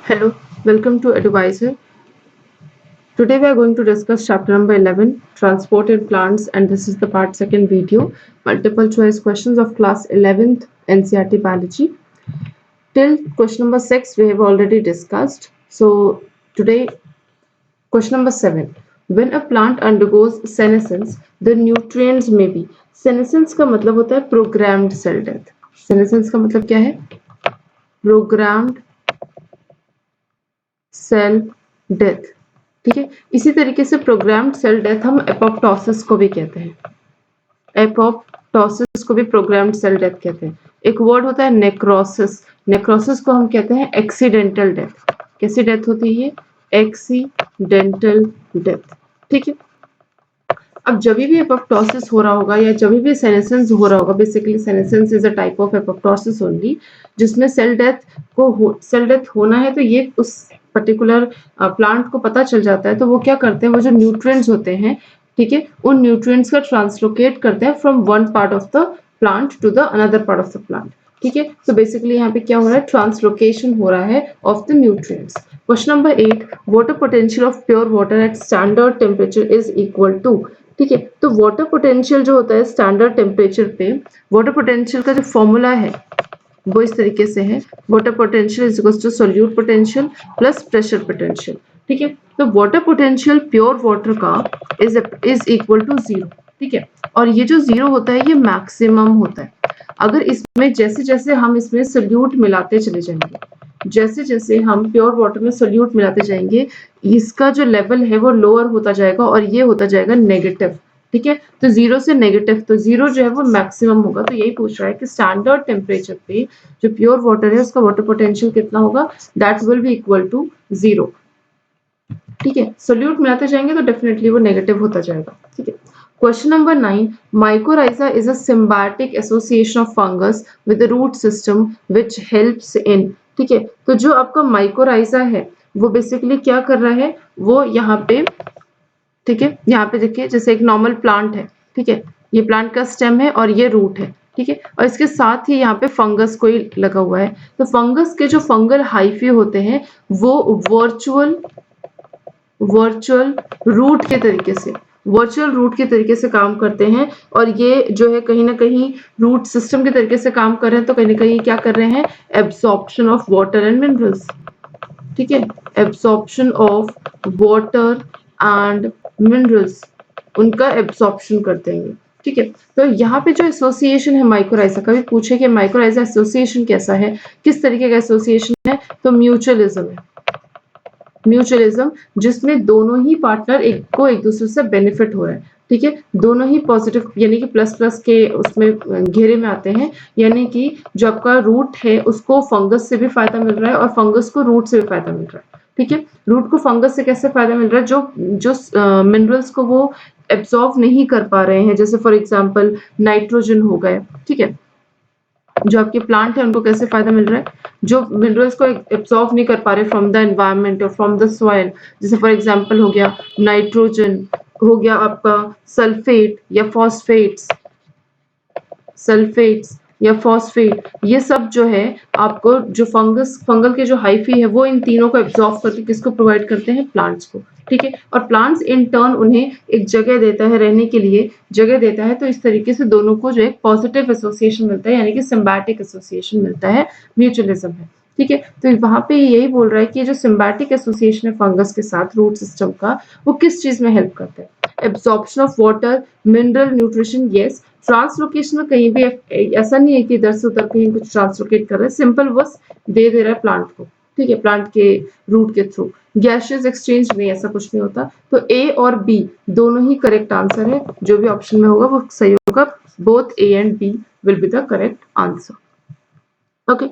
Hello, welcome to Advisor. Today we are going to discuss chapter number 11, Transport in Plants, and this is the part second video, multiple choice questions of class 11th NCERT Biology. Till question number 6 we have already discussed. So today question number 7. When a plant undergoes senescence, the nutrients may be. Senescence का मतलब होता है programmed cell death. Senescence का मतलब क्या है? Programmed cell death. ठीक है, इसी तरीके से प्रोग्राम्ड सेल डेथ हम एपोप्टोसिस को भी कहते हैं. एपोप्टोसिस को भी प्रोग्राम्ड सेल डेथ कहते हैं. एक वर्ड होता है नेक्रोसिस. नेक्रोसिस को हम कहते हैं एक्सीडेंटल डेथ. कैसी डेथ होती है? Accidental death. ठीक है, अब जब भी एपोप्टोसिस हो रहा होगा या जब भी सेनेसेंस हो रहा होगा, basically senescence is a type of apoptosis only, जिसमें सेल डेथ होना है, तो ये उस पर्टिकुलर प्लांट को पता चल जाता है. तो वो क्या करते हैं, वो जो न्यूट्रिएंट्स होते हैं, ठीक है, उन न्यूट्रिएंट्स का ट्रांसलोकेट करते हैं from one part of the plant to the another part of the plant. ठीक है, तो बेसिकली यहाँ पे क्या हो रहा है, ट्रांसलोकेशन हो रहा है of the nutrients. Question number 8, water potential of pure water at standard temperature is equal to. ठीक है, तो वाटर पोटेंशियल जो होता है स्टैंडर्ड टेम्परेचर पे, वाटर पोटेंशियल का जो फॉर्मूला है वो इस तरीके से है, water potential is equal to solute potential plus pressure potential. ठीक है, तो वाटर पोटेंशियल प्योर वाटर का इज इक्वल टू 0. ठीक है, और ये जो 0 होता है ये मैक्सिमम होता है. अगर इसमें जैसे जैसे हम इसमें सोल्यूट मिलाते चले जाएंगे, जैसे जैसे हम प्योर वाटर में सोल्यूट मिलाते जाएंगे, इसका जो लेवल है वो लोअर होता जाएगा और ये होता जाएगा नेगेटिव. ठीक है, तो 0 से नेगेटिव, तो 0 जो है वो मैक्सिमम होगा. तो यही पूछ रहा है कि स्टैंडर्ड टेम्परेचर पे जो प्योर वाटर है उसका वाटर पोटेंशियल कितना होगा, that will be equal to 0. ठीक है, सोल्यूट मिलाते जाएंगे तो डेफिनेटली वो नेगेटिव होता जाएगा. ठीक है, question number 9, mycorrhiza is a symbiotic association of fungus with the root system which helps in. ठीक है, तो जो आपका माइकोराइजा है वो बेसिकली क्या कर रहा है, वो यहाँ पे, ठीक है, यहाँ पे देखिए जैसे एक नॉर्मल प्लांट है. ठीक है, ये प्लांट का स्टेम है और ये रूट है. ठीक है, और इसके साथ ही यहाँ पे फंगस कोई लगा हुआ है. तो फंगस के जो फंगल हाइफी होते हैं वो वर्चुअल रूट के तरीके से काम करते हैं. और ये जो है कहीं ना कहीं रूट सिस्टम के तरीके से काम कर रहे हैं, तो कहीं ना कहीं क्या कर रहे हैं, absorption of water and minerals. ठीक है, absorption of water and minerals, उनका एब्सॉर्प्शन करते हैं. ठीक है, तो यहाँ पे जो एसोसिएशन है माइकोराइजा का, भी पूछे कि माइकोराइजा एसोसिएशन कैसा है, किस तरीके का एसोसिएशन है, तो म्यूचुअलिज्म है. म्यूचुअलिज्म जिसमें दोनों ही पार्टनर एक दूसरे से बेनिफिट हो रहे हैं. ठीक है, दोनों ही पॉजिटिव यानी कि प्लस प्लस के उसमें घेरे में आते हैं. यानी कि जो आपका रूट है उसको फंगस से भी फायदा मिल रहा है और फंगस को रूट से भी फायदा मिल रहा है. ठीक है, रूट को फंगस से कैसे फायदा मिल रहा है, जो जो मिनरल्स को वो एब्जॉर्व नहीं कर पा रहे हैं, जैसे फॉर एग्जांपल नाइट्रोजन हो गए. ठीक है, जो आपके प्लांट है उनको कैसे फायदा मिल रहा है, जो मिनरल्स को एब्सॉर्ब नहीं कर पा रहे फ्रॉम द एनवायरनमेंट और फ्रॉम द सॉइल, जैसे फॉर एग्जांपल हो गया नाइट्रोजन, हो गया आपका सल्फेट या फॉस्फेट, ये सब जो है आपको जो फंगल के जो हाइफी है वो इन तीनों को एब्सॉर्ब करके किसको प्रोवाइड करते हैं, प्लांट्स को. ठीक है, और प्लांट्स इन टर्न उन्हें एक जगह देता है, रहने के लिए जगह देता है. तो इस तरीके से दोनों को जो एक पॉजिटिव एसोसिएशन मिलता है, यानी कि सिम्बायोटिक एसोसिएशन मिलता है, म्यूचुअलिज्म है. ठीक है, तो वहां पे यही बोल रहा है कि जो सिम्बायोटिक एसोसिएशन है फंगस के साथ रूट सिस्टम का, वो किस चीज में हेल्प करता है, absorption of water, mineral, nutrition. Yes, translocation में कहीं भी ऐसा नहीं है कि इधर से उधर कहीं कुछ ट्रांसलोकेट कर रहा है, सिंपल बस दे रहा है प्लांट को. ठीक है, प्लांट के रूट के थ्रू. गैसियस एक्सचेंज नहीं, ऐसा कुछ नहीं होता. तो ए और बी दोनों ही करेक्ट आंसर है, जो भी ऑप्शन में होगा वो सही होगा. Both A and B will be the correct answer. Okay,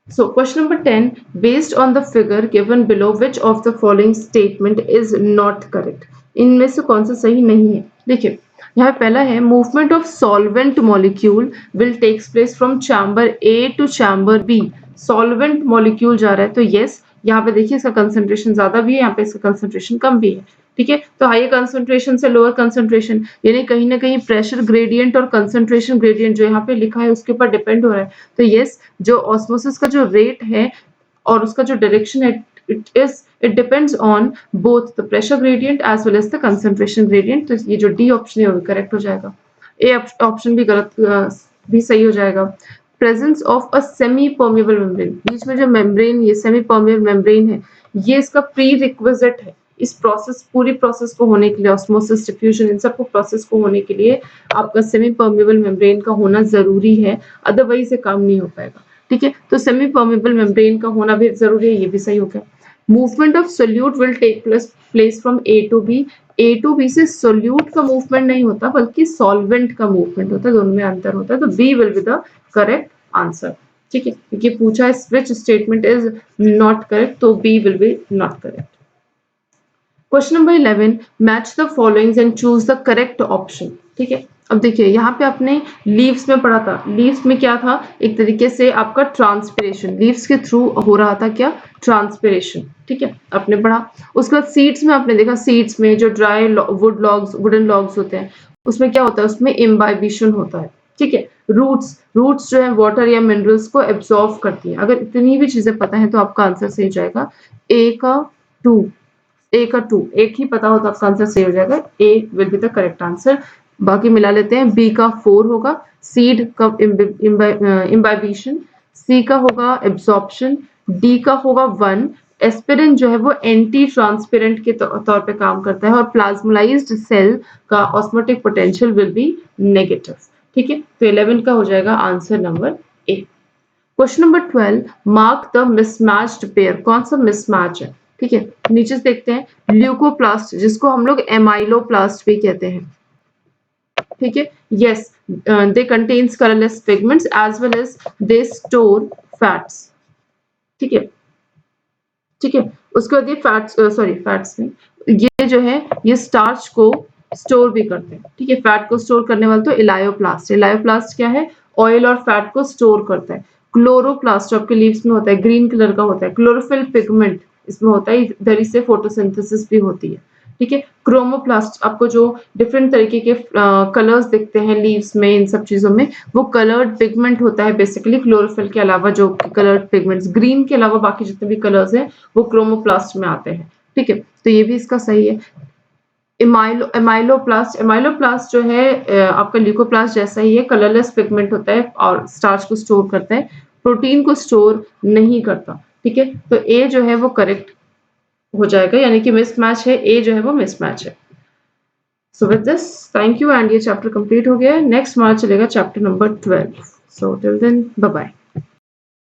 so question number 10, based on the figure given below, which of the following statement is not correct. इनमें से कौन सा सही नहीं है. देखिए, यहाँ पहला है, movement of solvent molecule will takes place from chamber A to chamber B. Solvent molecule जा रहा है, तो यस, यहाँ पे देखिए इसका कंसंट्रेशन ज्यादा भी है, यहाँ पे इसका कंसंट्रेशन कम भी है. ठीक है, तो हायर कंसंट्रेशन से लोअर कंसंट्रेशन, यानी कहीं ना कहीं प्रेशर ग्रेडियंट और कंसंट्रेशन ग्रेडियंट जो यहाँ पे लिखा है उसके ऊपर डिपेंड हो रहा है. तो यस, जो ऑस्मोसिस का जो रेट है और उसका जो डायरेक्शन है it depends on both the pressure gradient as well as the concentration gradient। तो ये जो डी ऑप्शन है वो करेक्ट हो जाएगा। ए ऑप्शन भी गलत भी सही हो जाएगा। Presence of a semi permeable membrane, बीच में जो मेम्ब्रेन ये सेमी परमेबल मेम्ब्रेन है ये इसका प्री रिक्विजिट है इस प्रोसेस पूरी प्रोसेस को होने के लिए, ऑस्मोसिस डिफ्यूजन इन सब को प्रोसेस को होने के लिए आपका सेमी परमेबल मेम्ब्रेन का होना जरूरी है, अदरवाइज ये काम नहीं हो पाएगा। ठीक है, तो सेमी परमेबल मेम्ब्रेन का होना भी जरूरी है, ये भी सही हो गया। Movement of solute will take place from A to B. A to B से सोल्यूट का मूवमेंट नहीं होता बल्कि सॉल्वेंट का मूवमेंट होता है, दोनों में अंतर होता है। तो B will be the correct answer. ठीक है, क्योंकि पूछा है switch statement is not correct, तो B will be not correct. Question number 11, match the followings and choose the correct option. ठीक है, अब देखिए यहाँ पे आपने लीव्स में पढ़ा था, लीव्स में क्या था, एक तरीके से आपका ट्रांसपिरेशन, लीव्स के थ्रू हो रहा था क्या, ट्रांसपिरेशन। ठीक है, आपने पढ़ा। उसके बाद सीड्स में आपने देखा, सीड्स में जो ड्राई वुडन लॉग्स होते हैं उसमें क्या होता है, उसमें इम्बाइबिशन होता है। ठीक है, रूट्स जो है वाटर या मिनरल्स को एब्जॉर्व करती है। अगर इतनी भी चीजें पता है तो आपका आंसर सही जाएगा। ए का 2, एक ही पता हो तो आपका आंसर सही हो जाएगा। A will be the correct answer. बाकी मिला लेते हैं। बी का 4 होगा सीड का इम्बाइबिशन, सी का होगा एब्जॉर्प्शन, डी का होगा 1। एस्पिरिन जो है वो एंटी ट्रांसपेरेंट के तौर पे काम करता है और प्लाज्मोलाइज्ड सेल का osmotic potential will be negative. ठीक है, तो 11 का हो जाएगा answer number A. Question number 12, mark the mismatched pair. कौन सा मिसमैच है? ठीक है, नीचे से देखते हैं। ल्यूकोप्लास्ट जिसको हम लोग एमाइलोप्लास्ट भी कहते हैं। ठीक है, yes, they contains colourless pigments as well as they store fats. ठीक है, ठीक है, उसके बाद ये फैट्स में ये जो है ये स्टार्च को स्टोर भी करते हैं। ठीक है, फैट को स्टोर करने वाला तो इलायोप्लास्ट। इलायोप्लास्ट क्या है, ऑयल और फैट को स्टोर करता है। क्लोरोप्लास्ट आपके लीव्स में होता है, ग्रीन कलर का होता है। क्लोरोफिल पिगमेंट इसमें होता है, इधर से फोटोसिंथेसिस भी होती है। ठीक है, क्रोमोप्लास्ट आपको जो डिफरेंट तरीके के कलर्स दिखते हैं लीव्स में, इन सब चीजों में वो कलर्ड पिगमेंट होता है बेसिकली। क्लोरोफिल के अलावा जो कलर्ड पिगमेंट्स, ग्रीन के अलावा बाकी जितने भी कलर्स हैं वो क्रोमोप्लास्ट में आते हैं। ठीक है, तो ये भी इसका सही है। एमाइलोप्लास्ट जो है आपका ल्यूकोप्लास्ट जैसा ही है, कलरलेस पिगमेंट होता है और स्टार्च को स्टोर करता है, प्रोटीन को स्टोर नहीं करता। ठीक है, तो ए जो है वो करेक्ट हो जाएगा, यानी कि मिसमैच है, ए जो है वो मिसमैच है। So with this thank you, and ये चैप्टर कंप्लीट हो गया है। नेक्स्ट हमारा चलेगा chapter number 12। So till then bye bye.